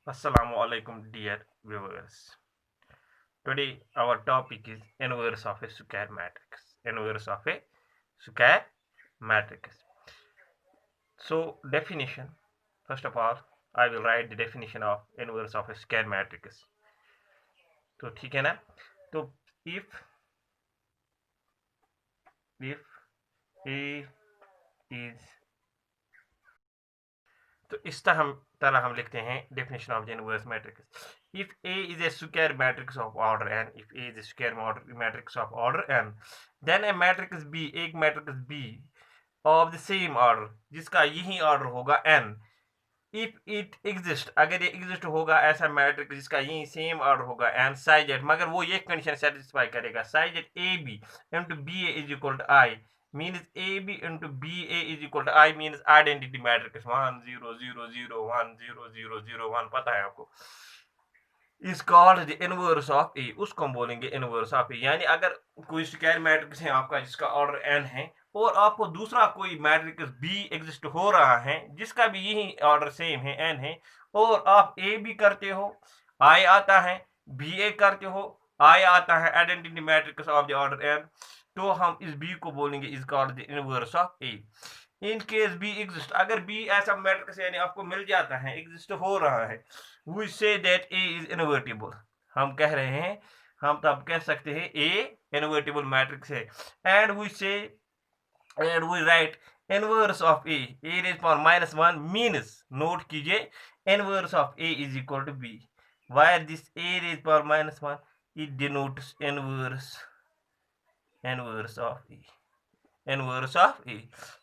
Assalamu alaikum dear viewers. Today our topic is inverse of a square matrix. Inverse of a square matrix. So definition. First of all, I will write the definition of inverse of a square matrix. तो ठीक है ना? तो if A is तो इस तरह हम लिखते हैं definition of the inverse matrix if A is a square matrix of order n if A is a square matrix of order n then A matrix B एक matrix B of the same order जिसका यही order होगा N if it exist अगर ये exist होगा ऐसा matrix जिसका यही सेम ऑर्डर होगा एन साइज एट मगर वो ये कंडीशन सेटिस्फाई करेगा such that A B into B A is equal to I means AB into BA is equal to I means identity matrix 1 0 0 0 1 0 0 0 1 पता है आपको is called the inverse of A उसको हम बोलेंगे inverse of A यानी अगर कोई square matrix है आपका जिसका ऑर्डर n है और आपको दूसरा कोई मैट्रिक्स B एग्जिस्ट हो रहा है जिसका भी यही ऑर्डर सेम है n है और आप A भी करते हो I आता है BA करते हो I आता है identity matrix of the order n तो हम इस बी को बोलेंगे is called the inverse of A in case be exist अगर बी ऐसा मैट्रिक्स यानी आपको मिल जाता है एग्जिस्ट हो रहा है we say that A is invertible हम कह रहे हैं हम तब कह सकते हैं ए इनवर्टिबल मैट्रिक्स है and we write inverse of A raise power -1 means note कीजिए inverse of A is equal to B where this A raise power -1 it denotes inverse of A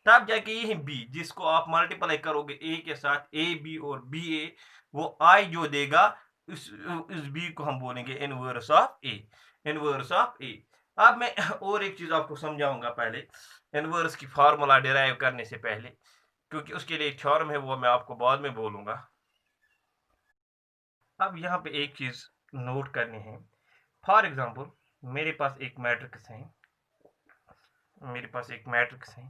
तब जाके ये बी जिसको आप multiply करोगे ए के साथ ए बी और बी ए वो आई जो देगा इस बी को हम बोलेंगे इनवर्स ऑफ ए अब मैं और एक चीज आपको समझाऊंगा पहले इनवर्स की फार्मूला डिराइव करने से पहले क्योंकि उसके लिए थ्योरम है वो मैं आपको बाद में बोलूंगा अब यहाँ पे एक चीज नोट करनी है फॉर एग्जांपल मेरे पास एक मैट्रिक्स है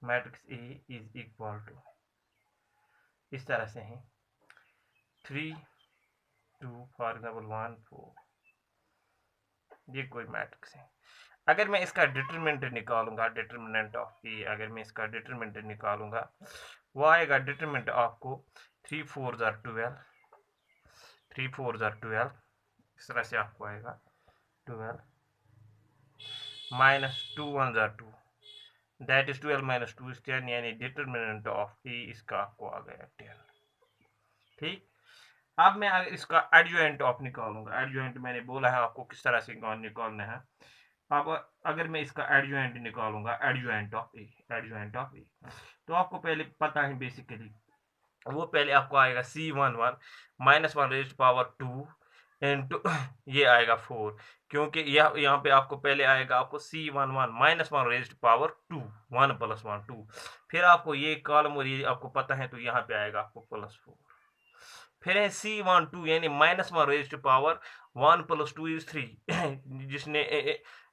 matrix A is equal to इस तरह से है 3 2 फॉर एग्जाम्पल 1 4 ये कोई मैट्रिक्स है अगर मैं इसका डिटरमिनेंट निकालूंगा डिटरमिनेंट ऑफ ए अगर मैं इसका डिटरमिनेंट निकालूंगा वो आएगा डिटरमिनेंट आपको 3 4 12 3 4 12 इस तरह से आपको आएगा 12 -2 1 2 दैट इज 12 -2 is 10 यानी डिटरमिनेंट ऑफ ए इसका आपको आ गया 10 ठीक अब मैं अगर इसका एडजॉइंट ऑफ निकालूंगा एडजॉइंट मैंने बोला है आपको किस तरह से निकालना है अब अगर मैं इसका एडजॉइंट निकालूंगा एडजॉइंट ऑफ ए तो आपको पहले पता है बेसिकली वो पहले आपको आएगा C11 -1 रेज़्ड पावर 2 इनटू ये आएगा 4 क्योंकि यहाँ पे आपको पहले आएगा आपको C11 -1 रेज़्ड पावर 2 1 + 1 2 फिर आपको ये कॉलम और ये आपको पता है तो यहाँ पे आएगा आपको +4 फिर है C12 यानी -1 रेज़्ड पावर 1 + 2 is 3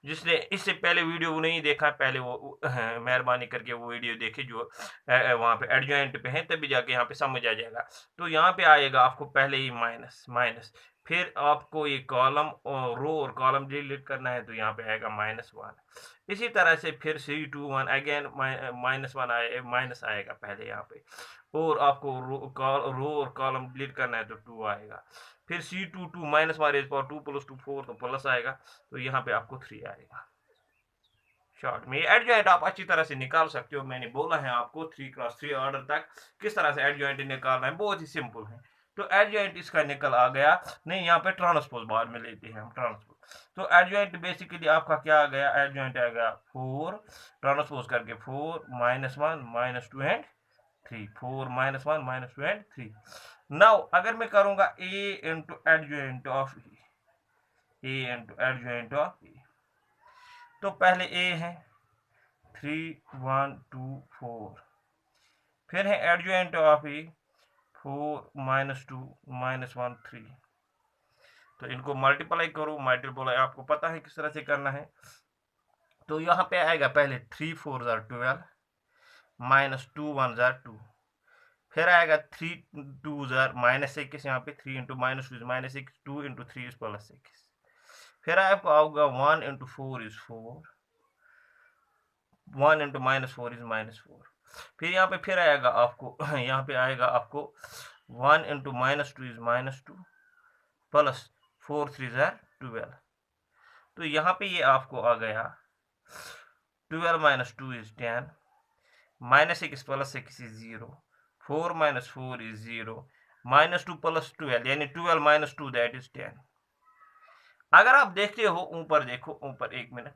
जिसने इससे पहले वीडियो नहीं देखा पहले वो मेहरबानी करके वो वीडियो देखे जो वहाँ पे एडजॉइंट पे है तभी जाके यहाँ पे समझ आ जाएगा तो यहाँ पे आएगा आपको पहले ही माइनस फिर आपको ये कॉलम और रो और कॉलम डिलीट करना है तो यहाँ पे आएगा -1 इसी तरह से फिर C21 अगेन -1 माइनस आएगा पहले यहाँ पे और आपको रो और कॉलम डिलीट करना है तो 2 आएगा फिर C22 -1 रेज़ पावर 2 + 2 4 तो प्लस आएगा तो यहाँ पे आपको 3 आएगा शॉर्ट में एडजॉइंट आप अच्छी तरह से निकाल सकते हो मैंने बोला है आपको 3x3 ऑर्डर तक किस तरह से एडजॉइंट निकालना है बहुत ही सिंपल है तो एडजॉइंट इसका निकल आ गया नहीं यहाँ पे ट्रांसपोज बाद में लेते हैं हम ट्रांसपोज तो एडजॉइंट बेसिकली आपका क्या आ गया एडजॉइंट आ गया 4 ट्रांसपोज करके 4 -1 -2 एंड 3 4 -1 -2 एंड 3 नाउ अगर मैं करूंगा a into adjoint of A तो पहले a है 3 1 2 4 फिर है एडजॉइंट ऑफ ए 4 -2 -1 3 तो इनको मल्टीप्लाई करो मल्टीप्लाई आपको पता है किस तरह से करना है तो यहाँ पे आएगा पहले 3 4 12 -2 1 2 फिर आएगा 3 2 जार -6, यहाँ पे 3 इंटू -2 इज -6, 2 इंटू 3 इज +6। फिर आपको आऊगा 1 इंटू 4 इज 4, 1 इंटू -4 इज -4। फिर यहाँ पे फिर आएगा आपको यहाँ पे आएगा आपको 1 इंटू -2 इज -2 प्लस 4 3 जार 12। तो यहाँ पे ये आपको आ गया 12 - 2 इज 10, -6 + 6 इज 0, 4 - 4 इज 0, -2 + 12 यानी 12 - 2 दैट इज 10। अगर आप देखते हो ऊपर, देखो ऊपर, एक मिनट,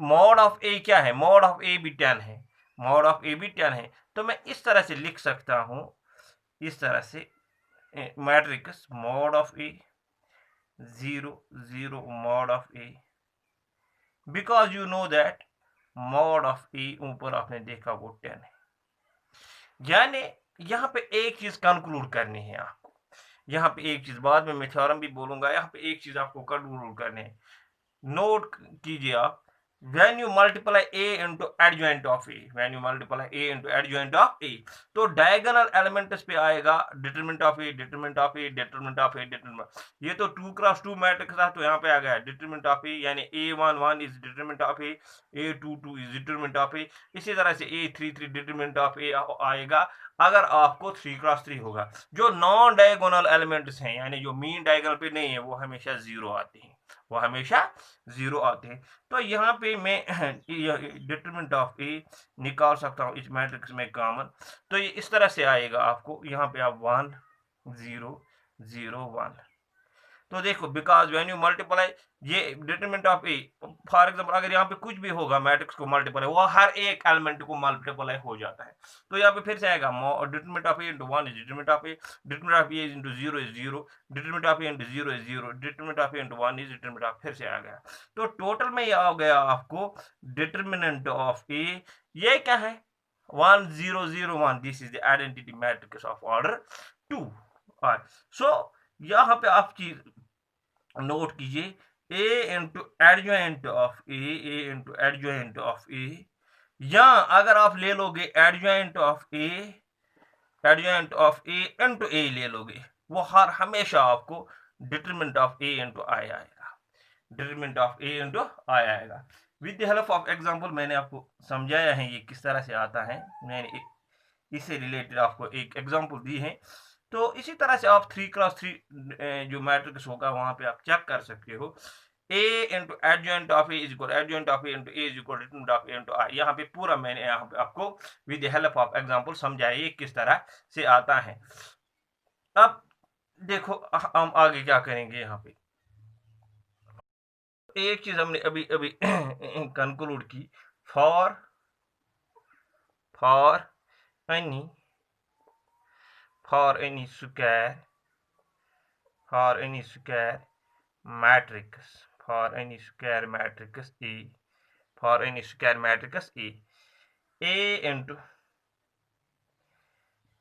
मॉड ऑफ ए क्या है? मॉड ऑफ ए भी 10 है, मॉड ऑफ ए भी 10 है। तो मैं इस तरह से लिख सकता हूं, इस तरह से matrix mod of A 0 0 mod of A, because you know that mod of A ऊपर आपने देखा वो 10 है। यानी यहाँ पे एक चीज कंक्लूड करनी है आपको, यहाँ पे एक चीज, बाद में मैं थ्योरम भी बोलूंगा, यहाँ पे एक चीज आपको कंक्लूड करनी है। नोट कीजिए आप, when you multiply a into adjoint of a, when you multiply a into adjoint of a, तो diagonal elements पे आएगा determinant of a, determinant of a, determinant of a, determinant। ये तो 2x2 मैट्रिक्स था, तो यहाँ पे आ गया determinant of a, यानी a11 is determinant of a, a22 is determinant of a। इसी तरह से a33 determinant of a आएगा अगर आपको 3x3 होगा। जो नॉन डायगोनल एलिमेंट्स हैं, यानी जो मीन डायगोनल पे नहीं है, वो हमेशा जीरो आते हैं, वो हमेशा जीरो आते हैं। तो यहाँ पे मैं डिटरमिनेंट ऑफ ए निकाल सकता हूँ इस मैट्रिक्स में कॉमन। तो ये इस तरह से आएगा आपको, यहाँ पे आप 1 0 0 1। तो देखो, बिकॉज व्हेन यू मल्टीप्लाई ये determinant of A, for example अगर यहाँ पे कुछ भी होगा मैट्रिक्स को मल्टीप्लाई, वो हर एक एलिमेंट को मल्टीप्लाई हो जाता है। तो यहाँ पे फिर से आएगा determinant of A into 1 is determinant of A, determinant of A into 0 is 0, determinant of A into 0 is 0, determinant of A into 1 is determinant of, फिर से आ गया। तो टोटल में ये आ गया आपको डिटरमिनेंट ऑफ ए, ये क्या है? 1 0 0 1। This is the identity matrix of order 2। So यहाँ पे आप चीज नोट कीजिए, a into adjoint of A into adjoint of A, या अगर आप ले लोगे adjoint of A, adjoint of A into A ले लोगे, वो हर हमेशा आपको determinant of A into I आएगा, determinant of A into I आएगा। With the help of example मैंने आपको समझाया है ये किस तरह से आता है, मैंने इससे रिलेटेड आपको एक एग्जांपल दी है। तो इसी तरह से आप 3x3 जो मैट्रिक्स होगा वहां पे आप चेक कर सकते हो, a into adjoint of A is equal adjoint of A into A is equal determinant of A into I. यहाँ पे पूरा मैंने यहाँ पे आपको with the help of example समझाया ये किस तरह से आता है। अब देखो हम आगे क्या करेंगे। यहाँ पे एक चीज हमने अभी अभी कंक्लूड की, for any square, for any square matrix, for any square matrix E, for any square matrix E, A into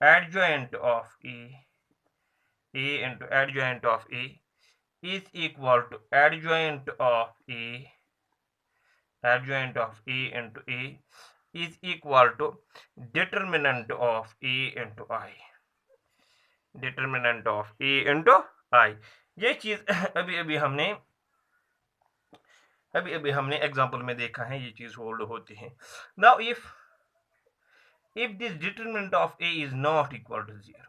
adjoint of E, A into adjoint of A is equal to adjoint of A, adjoint of A into A is equal to determinant of A into I, determinant of A into I. ये चीज अभी अभी हमने example में देखा है, ये चीज होल्ड होती है। Now if this determinant of A is not equal to 0,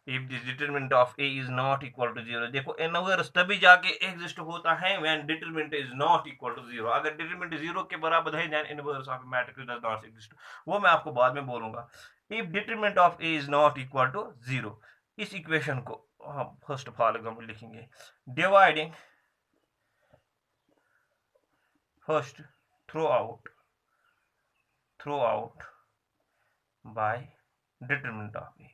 if this determinant of A is not equal to 0, देखो इनवर्स तभी जाके एग्जिस्ट होता है when determinant is not equal to 0। अगर डिटरमिनेंट 0 के बराबर है then inverse of matrix does not exist, वो मैं आपको बाद में बोलूंगा। If determinant of A is not equal to 0, इस इक्वेशन को हम फर्स्ट ऑफ ऑल एग्जांपल लिखेंगे, dividing first throughout by determinant of A.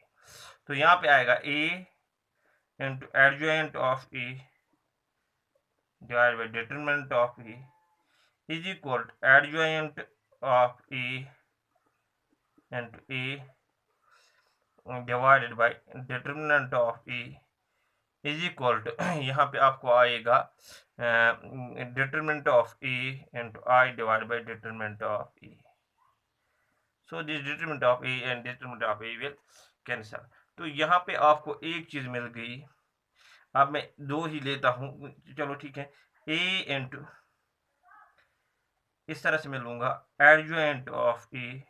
तो यहाँ पे आएगा a into adjoint of A divide by determinant of A is equal to adjoint of A into A divided by determinant of A is equal to यहाँ पे आपको आएगा determinant of A into I divide by determinant of A. So this determinant of A and determinant of A will cancel. तो यहाँ पे आपको एक चीज मिल गई। अब मैं दो ही लेता हूँ, चलो ठीक है। ए इंटू, इस तरह से मैं लूंगा adjoint of A,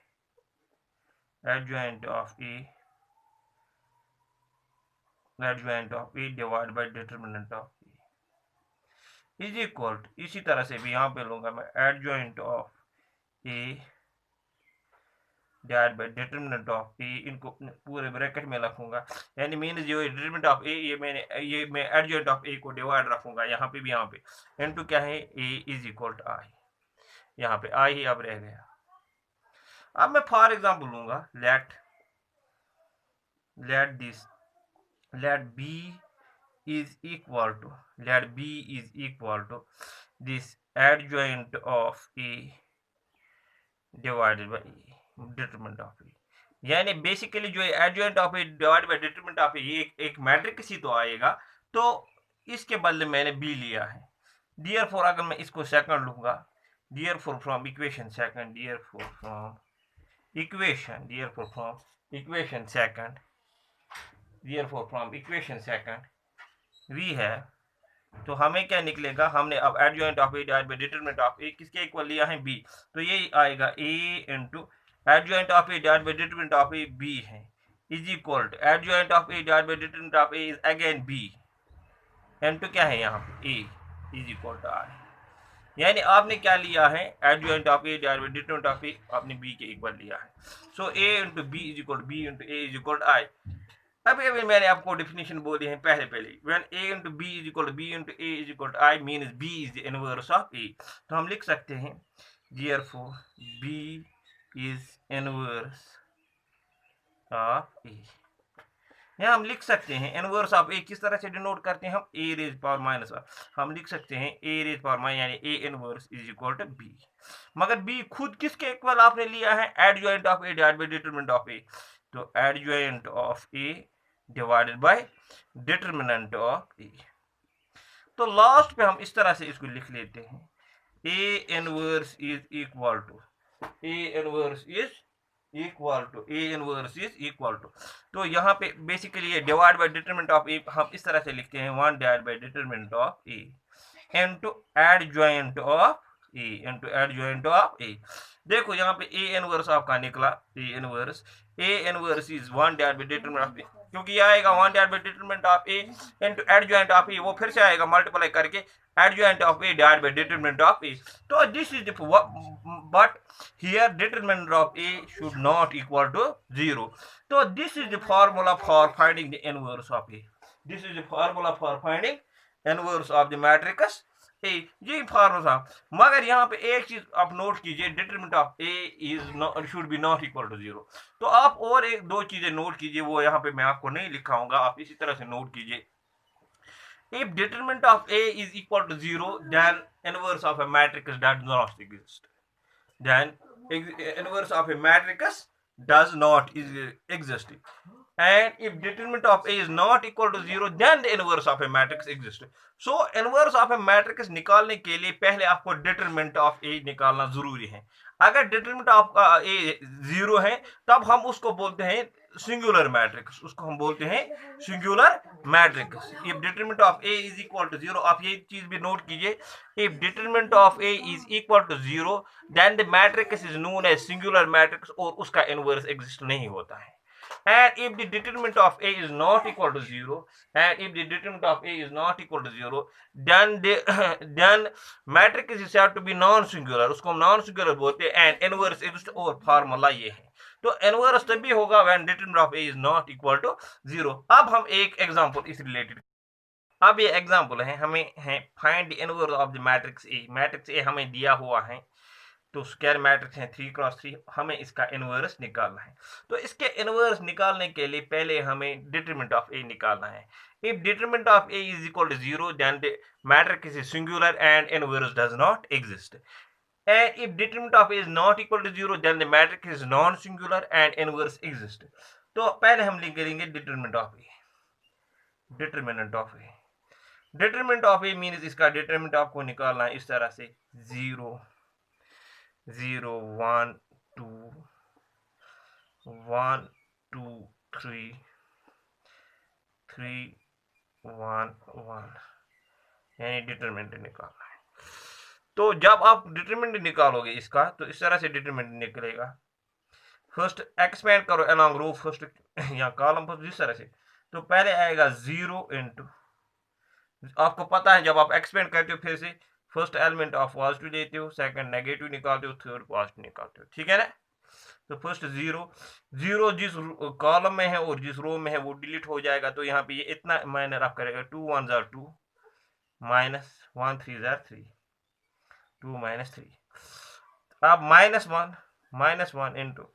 adjoint of A, adjoint of A divide by determinant of A is equal to, इसी तरह से भी यहाँ पे लूंगा मैं adjoint of A divide by determinant of A, इनको पूरे ब्रैकेट में रखूंगा, यानी मीन जो डिटरमिनेंट ऑफ ए, ये मैं एडजॉइंट ऑफ ए को डिवाइड रखूंगा यहाँ पे भी, यहाँ पे इनटू क्या है ए इज इक्वल टू आई, यहाँ पे आई ही अब रह गया। अब मैं फॉर एग्जाम्पल लूंगा let this, let b is equal to, let b is equal to this adjoint of a divided by determinant of a, यानी बेसिकली जो adjoint of A divide by determinant of A, ये एक matrix ही तो आएगा, तो इसके बदले मैंने बी लिया है। Therefore अगर मैं इसको सेकंड लूंगा, therefore from equation second, therefore from equation second, therefore from equation second we have, तो हमें क्या निकलेगा, हमने अब adjoint of A divide by determinant of A किसके इक्वल लिया है, बी, तो ये आएगा A into adjoint of A divide by determinant of A B है, is equal to adjoint of A divide by determinant of A is again B into क्या है यहाँ पे A is equal to I, यानी आपने क्या लिया है, adjoint of A divide by determinant of A आपने बी के इक्वल लिया है। So A into B is equal to B into A is equal to I. अभी मैंने आपको डेफिनेशन बोली है पहले when a into B is equal to B into A is equal to I mean b is the inverse of a, तो हम लिख सकते हैं therefore b is inverse of a। यहाँ हम लिख सकते हैं इनवर्स ऑफ a किस तरह से डिनोट करते हैं हम, a रेज पावर माइनस, हम लिख सकते हैं a रेज पावर माइनस यानी a inverse is equal to b, मगर b खुद किसके इक्वल आपने लिया है, adjoint of a divided by determinant of a, तो adjoint of a divided by determinant of A. तो लास्ट पे हम इस तरह से इसको लिख लेते हैं, A inverse is equal to, A inverse is equal to, A inverse is equal to, तो यहाँ पे बेसिकली ये divide by determinant of A हम इस तरह से लिखते हैं 1 divide by determinant of A into adjoint of A, into adjoint of A. देखो यहाँ पे ए इनवर्स आपका निकला, A inverse is 1 divide by determinant of A, क्योंकि ये आएगा 1 divide by determinant of A into adjoint of A, वो फिर से आएगा मल्टीप्लाई करके adjoint of A divide by determinant of A. तो this is but here determinant of A should not equal to 0, तो this is the formula for finding the inverse of A, this is the formula for finding inverse of the matrix A, ये formula. मगर यहाँ पे एक चीज आप note कीजिए, determinant of A is should be not equal to 0, तो आप और एक दो चीजें नोट कीजिए, वो यहाँ पे मैं आपको नहीं लिखाऊंगा, आप इसी तरह से नोट कीजिए। If determinant of A is equal to 0 then inverse of A matrix does not exist, then inverse of a matrix does not exist, and if determinant of a is not equal to 0 then the inverse of a matrix exists। so inverse of a matrix निकालने के लिए पहले आपको determinant of a निकालना जरूरी है। अगर determinant of a 0 है तब हम उसको बोलते हैं सिंगुलर मैट्रिक्स, उसको हम बोलते हैं singular matrix. If determinant of A is equal to 0, आप ये चीज भी नोट कीजिए, if determinant of A is equal to 0 then the matrix is known as singular matrix, और उसका इनवर्स एग्जिस्ट नहीं होता है। and if the determinant of a is not equal to 0, and if the determinant of a is not equal to 0 then matrix is said to be non singular, उसको हम non singular बोलते हैं, and inverse exists, और formula ये है। तो inverse तभी होगा when determinant of a is not equal to 0। अब हम एक एग्जांपल इस रिलेटेड, अब ये एग्जांपल है, हमें है find the inverse of the matrix A, matrix A हमें दिया हुआ है, तो स्क्वायर मैट्रिक्स है 3x3, हमें इसका इनवर्स निकालना है। तो इसके इनवर्स निकालने के लिए पहले हमें डिटरमिनेंट ऑफ ए निकालना है। If determinant of A is equal to 0 then the matrix is singular and inverse does not exist, and if determinant of a is not equal to 0 then the matrix is non singular and inverse exist। तो पहले हम लिख करेंगे determinant of A, determinant of A, determinant of A means इसका determinant आपको निकालना है इस तरह से 0 0 1 2 1 2 3 3 1 1 यानी डिटरमिनेंट निकालना है। तो जब आप डिटरमिनेंट निकालोगे इसका तो इस तरह से डिटरमिनेंट निकलेगा। फर्स्ट एक्सपेंड करो अलोंग रो फर्स्ट या कॉलम फर्स्ट जिस तरह से, तो पहले आएगा 0 इंटू, आपको पता है जब आप एक्सपेंड करते हो फिर से फर्स्ट एलिमेंट ऑफ पॉजिटिव लेते हो, सेकंड नेगेटिव निकालते हो, थर्ड पॉजिटिव निकालते हो, ठीक है ना। तो फर्स्ट 0 0 जिस कॉलम में है और जिस रो में है वो डिलीट हो जाएगा, तो यहाँ पे ये इतना मैंने रफ करेगा 2 1 जार 2 माइनस 1 3 जार 3 2 माइनस 3। अब -1 इंटू,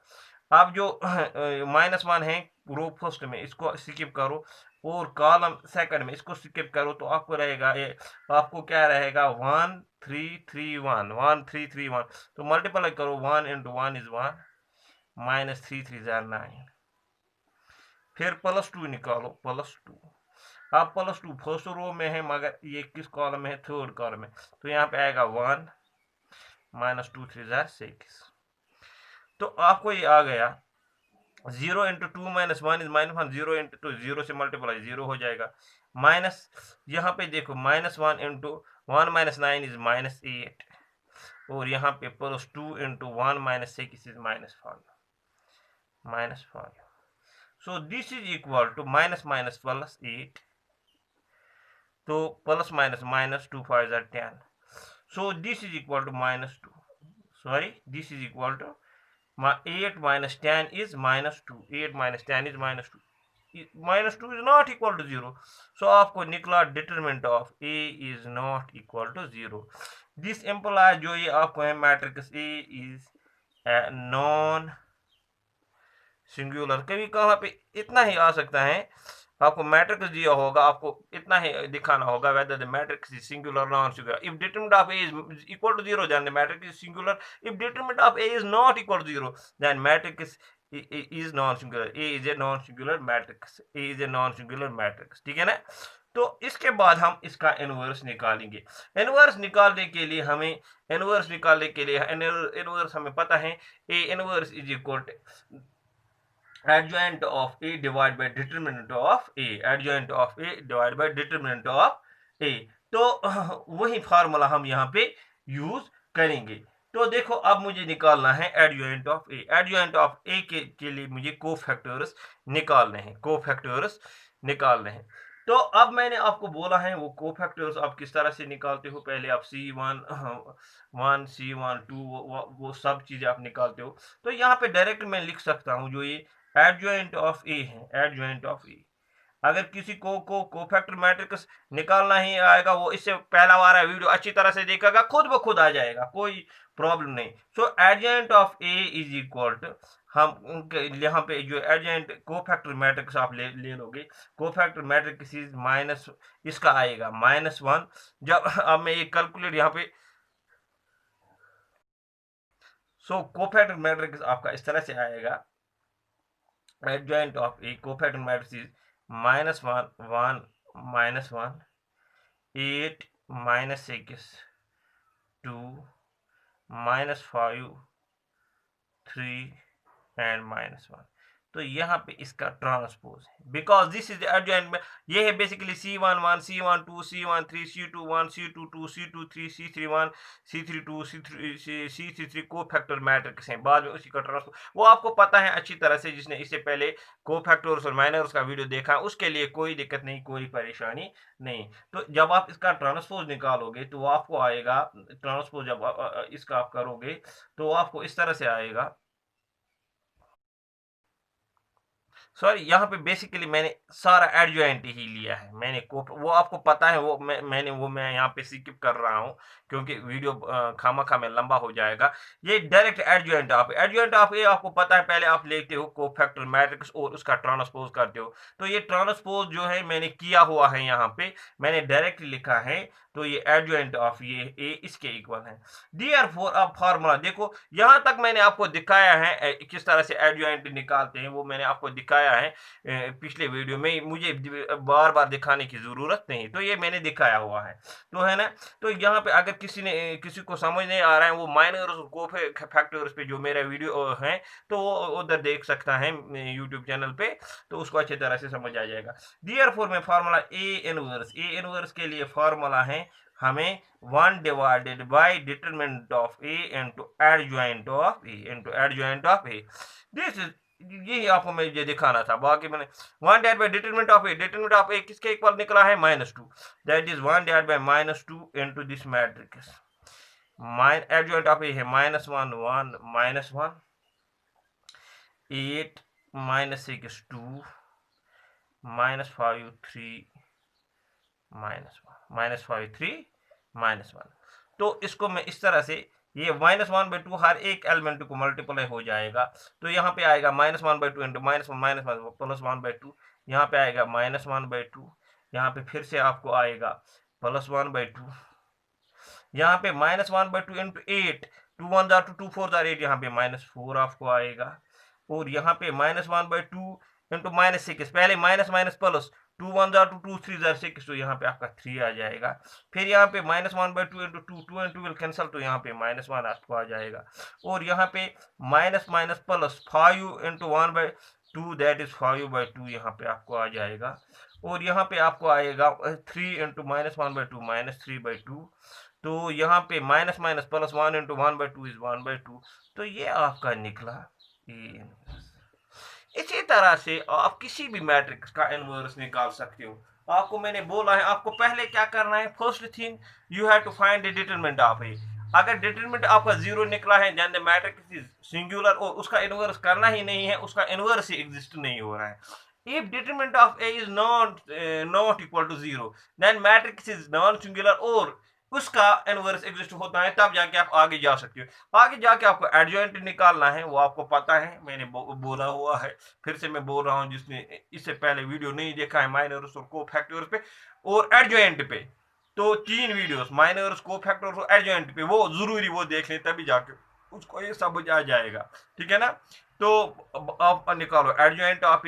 अब जो -1 है रो फर्स्ट में इसको स्किप करो और कॉलम सेकंड में इसको स्किप करो, तो आपको रहेगा ये, आपको क्या रहेगा 1 3 3 1 1 3 3 1, तो मल्टीप्लाई करो 1 इंटू 1 इज 1 माइनस 3 3 जार 9, फिर +2 निकालो +2। अब +2 फर्स्ट रो में है मगर ये किस कॉलम में है, थर्ड कॉलम में, तो यहाँ पे आएगा 1 माइनस 2 3 जार 6। तो आपको ये आ गया 0 इंटू 2 माइनस 1 इज -1, 0 इंटू 2 0 से मल्टीप्लाई 0 हो जाएगा, माइनस यहाँ पे देखो -1 इंटू 1 माइनस 9 इज -8, और यहाँ पे +2 into 1 minus 6 is -5। So this is equal to minus minus +8, तो plus minus minus 2 5 are 10, so this is equal to -2, sorry this is equal to 8 minus 10 is -2, 8 minus 10 is -2, -2 is not equal to 0, so आपको निकला determinant of a is not equal to 0। This implies जो ये आपको है matrix a is non singular. कभी कहाँ पे इतना ही आ सकता है, आपको मैट्रिक्स दिया होगा, आपको इतना ही दिखाना होगा whether the matrix is singular or non-singular। if determinant of a is equal to 0 then the matrix is singular, if determinant of a is not equal to 0 then matrix is non-singular, a is a non-singular matrix, a is a non-singular matrix, ठीक है ना। तो इसके बाद हम इसका inverse निकालेंगे। Inverse निकालने के लिए इनवर्स हमें पता है a inverse is equal to adjoint of a divided by determinant of a, adjoint of a divided by determinant of a, तो वही फार्मूला हम यहाँ पे यूज करेंगे। तो देखो अब मुझे निकालना है adjoint of A. Adjoint of A के लिए मुझे कोफैक्टर्स निकालने हैं। तो अब मैंने आपको बोला है वो कोफैक्टर्स आप किस तरह से निकालते हो, पहले आप C1 C1 2 वो सब चीजें आप निकालते हो। तो यहाँ पे डायरेक्ट मैं लिख सकता हूँ जो ये एडजॉइंट ऑफ ए है, एडजॉइंट ऑफ ए। अगर किसी को कोफैक्टर मैट्रिक्स निकालना ही आएगा, वो इससे पहला वाला वीडियो अच्छी तरह से देखेगा, खुद ब खुद आ जाएगा, कोई प्रॉब्लम नहीं। So adjoint of A is equal to, हम यहाँ पे जो एडजॉइंट कोफैक्टर मैट्रिक्स आप ले लोगे, कोफैक्टर मैट्रिक्स इज माइनस, इसका आएगा -1। जब अब मैं ये कैलकुलेट यहाँ पे, सो कोफैक्टर मैट्रिक्स आपका इस तरह से आएगा, adjoint of a cofactor matrix is -1 1 -1 8 -6 2 -5 3 and -1। तो यहाँ पे इसका ट्रांसपोज है, बिकॉज दिस इज एडजॉइंट में ये है basically C1 1 C1 2 C1 3 C2 1 C2 2 C2 3 C3 1 C3 2 C3 3 cofactor matrix हैं, बाद में उसी का ट्रांसपोज, वो आपको पता है अच्छी तरह से, जिसने इससे पहले कोफैक्टर्स और माइनर्स का वीडियो देखा उसके लिए कोई दिक्कत नहीं, कोई परेशानी नहीं। तो जब आप इसका ट्रांसपोज निकालोगे तो आपको आएगा ट्रांसपोज, जब इसका आप करोगे तो आपको इस तरह से आएगा, सॉरी यहाँ पे बेसिकली मैंने सारा एडजॉइंट ही लिया है, मैंने वो आपको पता है, वो मैं यहाँ पे स्किप कर रहा हूँ क्योंकि वीडियो खामा में लंबा हो जाएगा। ये डायरेक्ट एडजॉइंट ऑफ ए आपको पता है, पहले आप लेते हो कोफैक्टर मैट्रिक्स और उसका ट्रांसपोज करते हो। तो ये ट्रांसपोज जो है मैंने किया हुआ है, यहाँ पे मैंने डायरेक्ट लिखा है, तो ये एडजॉइंट ऑफ ये ए इसके इक्वल है। देयरफॉर अब फार्मूला देखो, यहाँ तक मैंने आपको दिखाया है किस तरह से एडजॉइंट निकालते हैं, वो मैंने आपको दिखाया दिखाया है पिछले वीडियो में, मुझे बार बार दिखाने की ज़रूरत नहीं, तो ये मैंने दिखाया हुआ है, तो है ना। तो यहाँ पे अगर किसी को समझ नहीं आ रहा है, वो माइनर्स और को फैक्टर्स पे जो मेरा वीडियो है, तो वो उधर देख सकता है यूट्यूब चैनल पे, तो उसको अच्छी तरह से समझ आ जाएगा। देयरफॉर में फार्मूला ए इनवर्स के लिए फार्मूला है हमें 1 divided by determinant of A into adjoint of A. This is, यही आपको मुझे दिखाना था, बाकी मैंने 1 divide by determinant of A किसके इक्वल निकला है -2, that is 1 divide by -2 into this matrix. Adjoint of A है -1 1 -1 8 -6 2 -5 3 -1 -5 3 -1। तो इसको मैं इस तरह से, ये -1/2 हर एक एलिमेंट को मल्टीप्लाई हो जाएगा, तो यहाँ पे आएगा -1/2 इंटू -1 प्लस 1/2, यहाँ पे आएगा -1/2, यहाँ पे फिर से आपको आएगा +1/2, यहाँ पे -1/2 इंटू 8, 2 1 जार 2 4 जार 8, यहाँ पे -4 आपको आएगा, और यहाँ पे -1/2 इंटू -6, पहले minus minus plus, 2 1 jar 2 2 3 jar 6, तो यहाँ पे आपका 3 आ जाएगा। फिर यहाँ पे -1/2 इंटू 2 2 इंटू विल कैंसिल, तो यहाँ पे -1 आपको आ जाएगा, और यहाँ पे minus minus plus 5 into 1/2, that is 5/2, यहाँ पे आपको आ जाएगा, और यहाँ पे आपको आएगा 3 इंटू -1/2 -3/2, तो यहाँ पे minus minus plus 1 into 1/2 is 1/2, तो ये आपका निकला ए। इसी तरह से आप किसी भी मैट्रिक्स का इनवर्स निकाल सकते हो। आपको मैंने बोला है, आपको पहले क्या करना है, first thing you have to find the determinant of A. अगर डिटरमिनेंट आपका 0 निकला है, then the matrix is singular, और उसका इनवर्स करना ही नहीं है, उसका इनवर्स ही एग्जिस्ट नहीं हो रहा है। If determinant of A is not equal to 0, then matrix is non singular और उसका इनवर्स एग्जिस्ट होता है, तब जाके आप आगे जा सकते हो। आगे जाके आपको एडजॉइंट निकालना है, वो आपको पता है, मैंने बोला हुआ है, फिर से मैं बोल रहा हूँ, जिसने इससे पहले वीडियो नहीं देखा है माइनर्स और कोफैक्टर्स पे और एडजॉइंट पे, तो 3 वीडियोस माइनर्स, कोफैक्टर्स और एडजॉइंट पे, वो जरूरी वो देख लें, तभी जाके उसको ये समझ आ जाएगा, ठीक है ना। तो आप निकालो एडजॉइंट ऑफ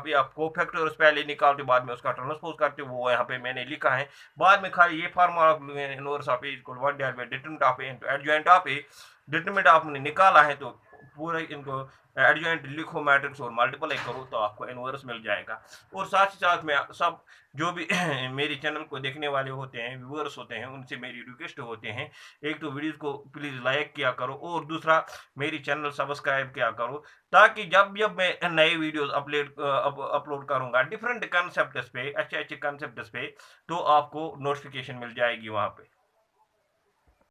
ए, आप कोफैक्टर्स पहले निकालते, बाद में उसका ट्रांसपोज करते, वो यहाँ पे मैंने लिखा है। बाद में खाली ये formula inverse of A equal 1 divided by determinant of A into adjoint of A. Determinant आपने निकाला है, तो पूरा इनको एडजॉइंट लिखो मैट्रिक्स और मल्टीप्लाई करो, तो आपको इनवर्स मिल जाएगा। और साथ ही साथ में सब जो भी मेरे चैनल को देखने वाले होते हैं, व्यूअर्स होते हैं, उनसे मेरी रिक्वेस्ट होते हैं, एक तो वीडियो को प्लीज़ लाइक किया करो, और दूसरा मेरी चैनल सब्सक्राइब किया करो, ताकि जब जब मैं नए वीडियोस अपलोड करूंगा डिफरेंट कंसेप्ट्स पे, अच्छे अच्छे कंसेप्ट्स पे, तो आपको नोटिफिकेशन मिल जाएगी वहाँ पे।